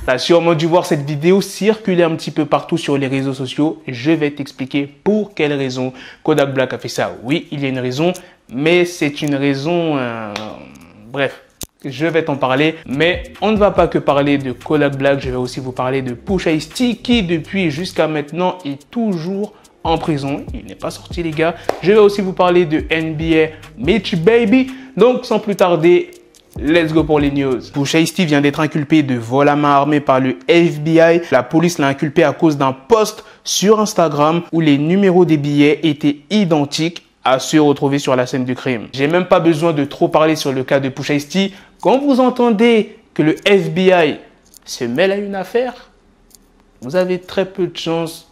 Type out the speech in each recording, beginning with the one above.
Tu as sûrement dû voir cette vidéo circuler un petit peu partout sur les réseaux sociaux. Je vais t'expliquer pour quelle raison Kodak Black a fait ça. Oui, il y a une raison, mais c'est une raison... Bref, je vais t'en parler. Mais on ne va pas que parler de Kodak Black, je vais aussi vous parler de Pusha T qui depuis jusqu'à maintenant est toujours en prison. Il n'est pas sorti les gars. Je vais aussi vous parler de NBA Mitch Baby. Donc sans plus tarder... let's go pour les news. Pusha T vient d'être inculpé de vol à main armée par le FBI. La police l'a inculpé à cause d'un post sur Instagram où les numéros des billets étaient identiques à ceux retrouvés sur la scène du crime. J'ai même pas besoin de trop parler sur le cas de Pusha T. Quand vous entendez que le FBI se mêle à une affaire, vous avez très peu de chances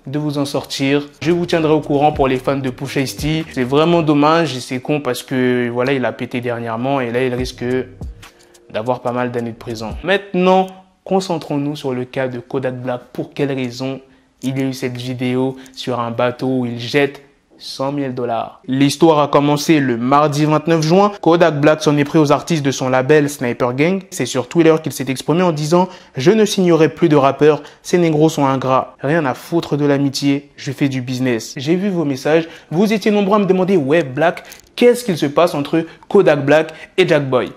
de vous en sortir. Je vous tiendrai au courant pour les fans de Pusha T. C'est vraiment dommage et c'est con parce que voilà, il a pété dernièrement et là il risque d'avoir pas mal d'années de prison. Maintenant, concentrons-nous sur le cas de Kodak Black. Pour quelle raison il y a eu cette vidéo sur un bateau où il jette 100 000 $. L'histoire a commencé le mardi 29 juin. Kodak Black s'en est pris aux artistes de son label Sniper Gang. C'est sur Twitter qu'il s'est exprimé en disant « Je ne signerai plus de rappeurs, ces négros sont ingrats. Rien à foutre de l'amitié, je fais du business. » J'ai vu vos messages. Vous étiez nombreux à me demander « Ouais Black, qu'est-ce qu'il se passe entre Kodak Black et Jackboy ?»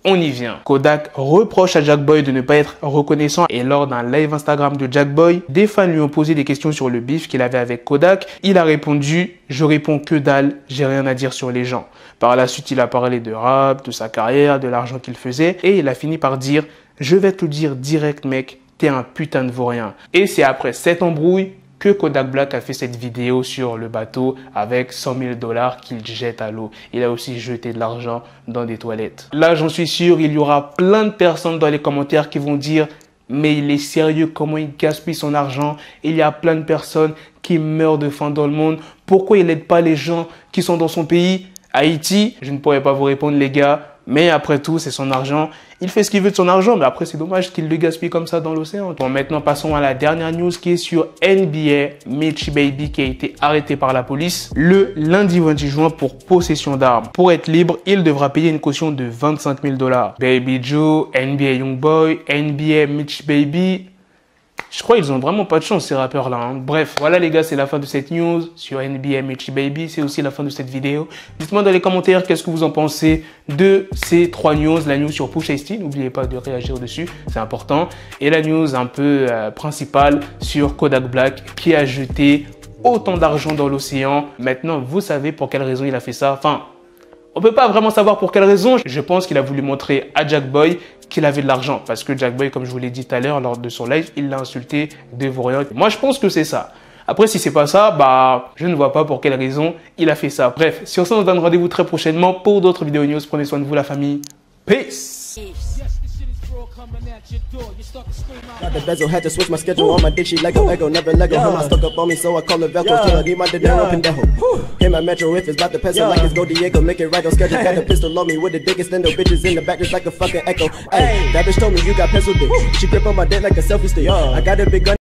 On y vient. Kodak reproche à Jackboy de ne pas être reconnaissant et lors d'un live Instagram de Jackboy, des fans lui ont posé des questions sur le bif qu'il avait avec Kodak. Il a répondu « Je réponds que dalle, j'ai rien à dire sur les gens ». Par la suite, il a parlé de rap, de sa carrière, de l'argent qu'il faisait et il a fini par dire « Je vais te le dire direct mec, t'es un putain de vaurien ». Et c'est après cette embrouille que Kodak Black a fait cette vidéo sur le bateau avec 100 000 $ qu'il jette à l'eau. Il a aussi jeté de l'argent dans des toilettes. Là, j'en suis sûr, il y aura plein de personnes dans les commentaires qui vont dire « Mais il est sérieux, comment il gaspille son argent ?» Il y a plein de personnes qui meurent de faim dans le monde. Pourquoi il n'aide pas les gens qui sont dans son pays, Haïti? Je ne pourrais pas vous répondre les gars. Mais après tout, c'est son argent. Il fait ce qu'il veut de son argent, mais après, c'est dommage qu'il le gaspille comme ça dans l'océan. Bon, maintenant, passons à la dernière news qui est sur NBA Mitch Baby qui a été arrêté par la police le lundi 28 juin pour possession d'armes. Pour être libre, il devra payer une caution de 25 000 $. Baby Joe, NBA Youngboy, NBA Mitch Baby... Je crois qu'ils ont vraiment pas de chance ces rappeurs là. Hein. Bref, voilà les gars, c'est la fin de cette news sur NBA Mitch Baby. C'est aussi la fin de cette vidéo. Dites-moi dans les commentaires qu'est-ce que vous en pensez de ces trois news. La news sur Pusha T, n'oubliez pas de réagir dessus, c'est important. Et la news un peu principale sur Kodak Black qui a jeté autant d'argent dans l'océan. Maintenant, vous savez pour quelle raison il a fait ça. Enfin, on peut pas vraiment savoir pour quelle raison. Je pense qu'il a voulu montrer à Jackboy qu'il avait de l'argent. Parce que Jackboy, comme je vous l'ai dit tout à l'heure lors de son live, il l'a insulté de vaurien. Moi, je pense que c'est ça. Après, si c'est pas ça, bah, je ne vois pas pour quelle raison il a fait ça. Bref, sur ce, on se donne rendez-vous très prochainement pour d'autres vidéos news. Prenez soin de vous, la famille. Peace! Got the bezel, had to switch my schedule on my dick, she Lego, never Lego. Her stuck up on me, so I call it Velcro. Till I need my dinero pendejo. Hit my metro if it's about to pencil like it's Go Diego. Make it right on schedule. Got the pistol on me with the dick extendo. Bitches in the back just like a fucking echo. Hey, that bitch told me you got pencil dick. She grip on my dick like a selfie stick. I got a big gun.